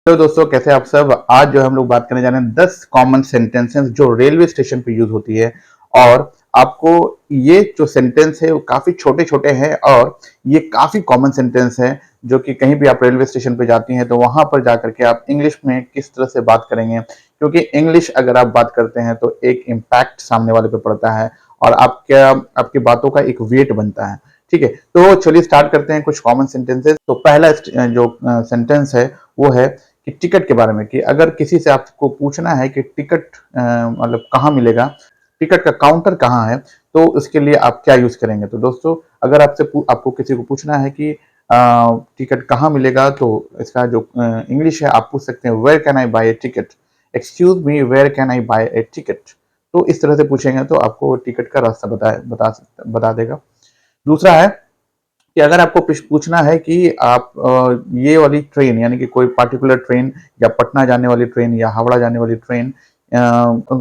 Hello दोस्तों, कैसे आप सब। आज जो हम लोग बात करने जा रहे हैं 10 कॉमन सेंटेंसेस जो रेलवे स्टेशन पे यूज होती है। और आपको ये जो सेंटेंस है वो काफी छोटे छोटे हैं और ये काफी कॉमन सेंटेंस है जो कि कहीं भी आप रेलवे स्टेशन पे जाती हैं तो वहां पर जाकर के आप इंग्लिश में किस तरह से बात करेंगे, क्योंकि इंग्लिश अगर आप बात करते हैं तो एक इम्पैक्ट सामने वाले पे पड़ता है और आपकी बातों का एक वेट बनता है। ठीक है, तो चलिए स्टार्ट करते हैं कुछ कॉमन सेंटेंसेस। तो पहला जो सेंटेंस है वो है कि टिकट के बारे में, कि अगर किसी से आपको पूछना है कि टिकट मतलब कहाँ मिलेगा, टिकट का काउंटर कहाँ है, तो उसके लिए आप क्या यूज करेंगे। तो दोस्तों, अगर आपको किसी को पूछना है कि टिकट कहाँ मिलेगा, तो इसका जो इंग्लिश है आप पूछ सकते हैं where can I buy a ticket, excuse me where can I buy a ticket. तो इस तरह से पूछेंगे तो आपको टिकट का रास्ता बता देगा। दूसरा है कि अगर आपको पूछना है कि आप ये वाली ट्रेन यानी कि कोई पार्टिकुलर ट्रेन या पटना जाने वाली ट्रेन या हावड़ा जाने वाली ट्रेन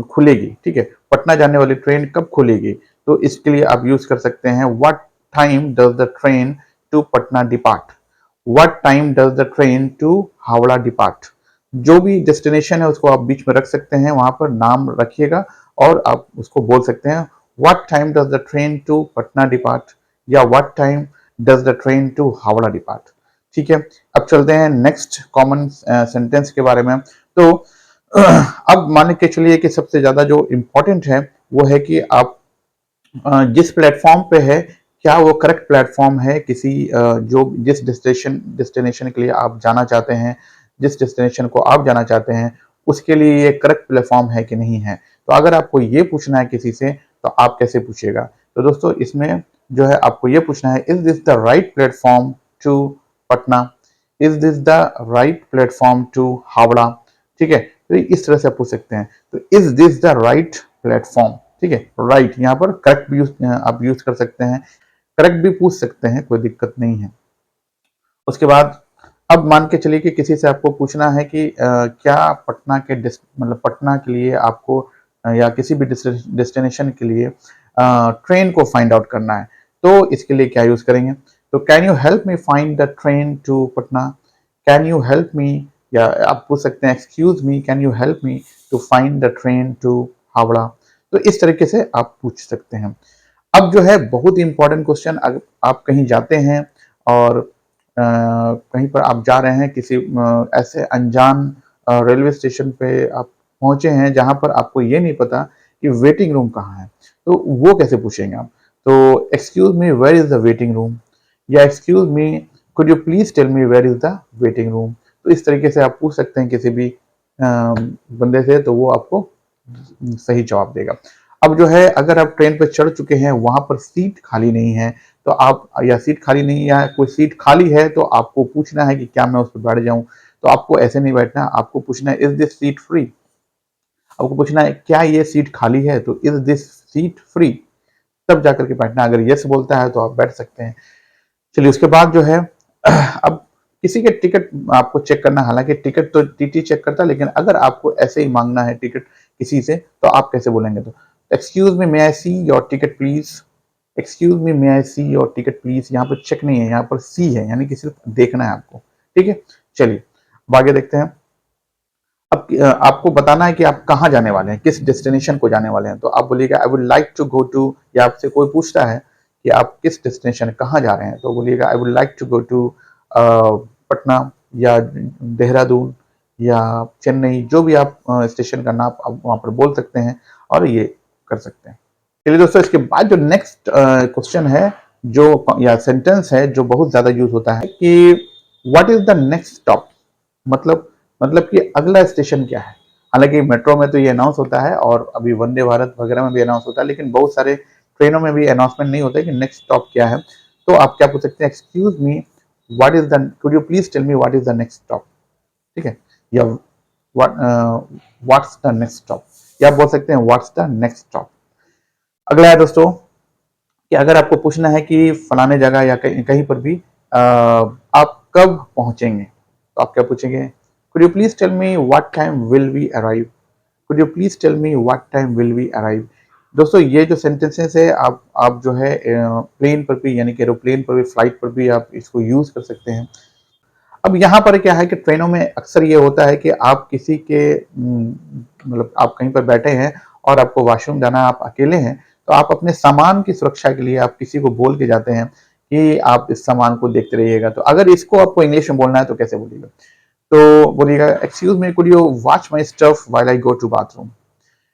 खुलेगी, ठीक है, पटना जाने वाली ट्रेन कब खुलेगी, तो इसके लिए आप यूज कर सकते हैं what time does the train to Patna depart, what time does the train to Howrah depart. जो भी डेस्टिनेशन है उसको आप बीच में रख सकते हैं, वहां पर नाम रखिएगा और आप उसको बोल सकते हैं what time does the train to Patna depart या what time does the train to Howrah depart. ठीक है, अब चलते हैं नेक्स्ट कॉमन सेंटेंस के बारे में। तो अब मान के चलिए कि सबसे ज्यादा जो इंपॉर्टेंट है वो है कि आप जिस प्लेटफॉर्म पे है क्या वो करेक्ट प्लेटफॉर्म है, किसी जो जिस डेस्टिनेशन के लिए आप जाना चाहते हैं, जिस डेस्टिनेशन को आप जाना चाहते हैं उसके लिए ये करेक्ट प्लेटफॉर्म है कि नहीं है। तो अगर आपको ये पूछना है किसी से तो आप कैसे पूछिएगा। तो दोस्तों, इसमें जो है आपको ये पूछना है is this the right platform to Patna, is this the right platform to Howrah. ठीक है, तो इस तरह से आप पूछ सकते हैं। तो is this the right platform, ठीक है, राइट यहाँ पर करेक्ट भी आप यूज कर सकते हैं, करेक्ट भी पूछ सकते हैं, कोई दिक्कत नहीं है। उसके बाद अब मान के चलिए कि किसी से आपको पूछना है कि क्या पटना के मतलब पटना के लिए आपको या किसी भी डेस्टिनेशन के लिए ट्रेन को फाइंड आउट करना है, तो इसके लिए क्या यूज करेंगे। तो can you help me find the train to Patna, can you help me, या आप पूछ सकते हैं excuse me can you help me to find the train to Howrah. तो इस तरीके से आप पूछ सकते हैं। अब जो है बहुत ही इंपॉर्टेंट क्वेश्चन, अगर आप कहीं जाते हैं और कहीं पर आप जा रहे हैं किसी ऐसे अनजान रेलवे स्टेशन पे आप पहुंचे हैं जहां पर आपको ये नहीं पता कि वेटिंग रूम कहाँ है, तो वो कैसे पूछेंगे आप। तो excuse me where is the waiting room, या excuse me could you please tell me where is the waiting room. तो इस तरीके से आप पूछ सकते हैं किसी भी बंदे से, तो वो आपको सही जवाब देगा। अब जो है अगर आप ट्रेन पर चढ़ चुके हैं वहां पर सीट खाली नहीं है, तो आप, या सीट खाली नहीं या कोई सीट खाली है तो आपको पूछना है कि क्या मैं उस पर बैठ जाऊं। तो आपको ऐसे नहीं बैठना, आपको पूछना है इज दिस सीट फ्री, आपको पूछना है क्या ये सीट खाली है, तो इज दिस सीट फ्री, तब जाकर के बैठना। अगर यस बोलता है तो आप बैठ सकते हैं। चलिए उसके बाद जो है अब किसी के टिकट आपको चेक करना, हालांकि टिकट तो टीटी चेक करता है, लेकिन अगर आपको ऐसे ही मांगना है टिकट किसी से तो आप कैसे बोलेंगे। तो excuse me may I see your ticket please, excuse me may I see your ticket please. यहाँ पर चेक नहीं है, यहाँ पर सी है, यानी कि सिर्फ देखना है आपको। ठीक है, चलिए अब आगे देखते हैं। अब आपको बताना है कि आप कहाँ जाने वाले हैं, किस डेस्टिनेशन को जाने वाले हैं। तो आप बोलिएगा I would like to go to, या आपसे कोई पूछता है कि आप किस डेस्टिनेशन कहाँ जा रहे हैं, तो बोलिएगा I would like to go to Patna या देहरादून या चेन्नई, जो भी आप स्टेशन का नाम आप वहाँ पर बोल सकते हैं और ये कर सकते हैं। चलिए दोस्तों, इसके बाद जो नेक्स्ट क्वेश्चन है जो या सेंटेंस है जो बहुत ज्यादा यूज होता है कि what is the next stop, मतलब कि अगला स्टेशन क्या है। हालांकि मेट्रो में तो ये अनाउंस होता है और अभी वंदे भारत वगैरह में भी अनाउंस होता है, लेकिन बहुत सारे ट्रेनों में भी अनाउंसमेंट नहीं होता है कि नेक्स्ट स्टॉप क्या है। तो आप क्या पूछ सकते हैं, excuse me what is the, could you please tell me what is the next stop. ठीक है, या व्हाट्स द नेक्स्ट स्टॉप, या आप बोल सकते हैं व्हाट्स द नेक्स्ट स्टॉप। अगला है दोस्तों कि अगर आपको पूछना है कि फलाने जगह या कहीं पर भी आप कब पहुंचेंगे, तो आप क्या पूछेंगे, could you please tell me what time will we arrive, could you please tell me what time will we arrive. दोस्तों, ये जो सेंटेंसेस है आप जो है प्लेन पर भी यानी कि एरोप्लेन पर भी, फ्लाइट पर भी आप इसको यूज कर सकते हैं। अब यहाँ पर क्या है कि ट्रेनों में अक्सर ये होता है कि आप किसी के मतलब आप कहीं पर बैठे हैं और आपको वॉशरूम जाना है, आप अकेले हैं, तो आप अपने सामान की सुरक्षा के लिए आप किसी को बोल के जाते हैं कि आप इस सामान को देखते रहिएगा। तो अगर इसको आपको इंग्लिश में बोलना है तो कैसे बोलिएगा? तो बोलिएगा, excuse me, could you watch my stuff while I go to bathroom.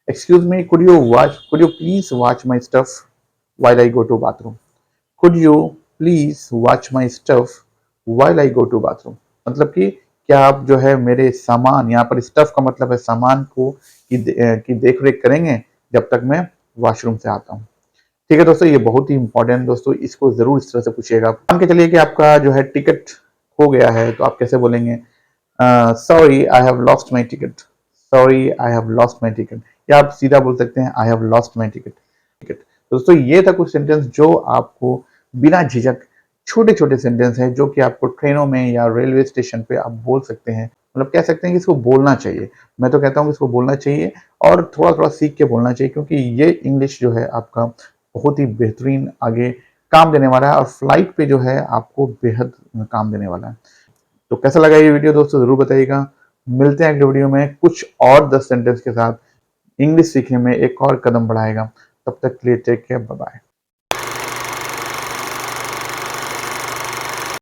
Excuse me, could you please watch my stuff while I go to bathroom. Could you please watch my stuff while I go to bathroom. मतलब कि क्या आप जो है मेरे सामान, यहाँ पर स्टफ का मतलब है सामान को की देख रेख करेंगे जब तक मैं वॉशरूम से आता हूँ। ठीक है दोस्तों, ये बहुत ही इंपॉर्टेंट दोस्तों, इसको जरूर इस तरह से पूछिएगा। मान के चलिए कि आपका जो है टिकट खो गया है, तो आप कैसे बोलेंगे? Sorry I have lost my ticket. Sorry I have lost my ticket. या आप सीधा बोल सकते हैं I have lost my ticket. दोस्तों ये था कुछ सेंटेंस जो आपको बिना झिझक, छोटे छोटे सेंटेंस हैं जो कि आपको ट्रेनों में या रेलवे स्टेशन पे आप बोल सकते हैं। मतलब कह सकते हैं कि इसको बोलना चाहिए। मैं तो कहता हूँ कि इसको बोलना चाहिए और थोड़ा थोड़ा सीख के बोलना चाहिए, क्योंकि ये इंग्लिश जो है आपका बहुत ही बेहतरीन आगे काम देने वाला है और फ्लाइट पे जो है आपको बेहद काम देने वाला है। तो कैसा लगा ये वीडियो दोस्तों, जरूर बताइएगा। मिलते हैं अगले वीडियो में कुछ और 10 सेंटेंस के साथ। इंग्लिश सीखने में एक और कदम बढ़ाएगा। तब तक के लिए टेक केयर, बाय बाय।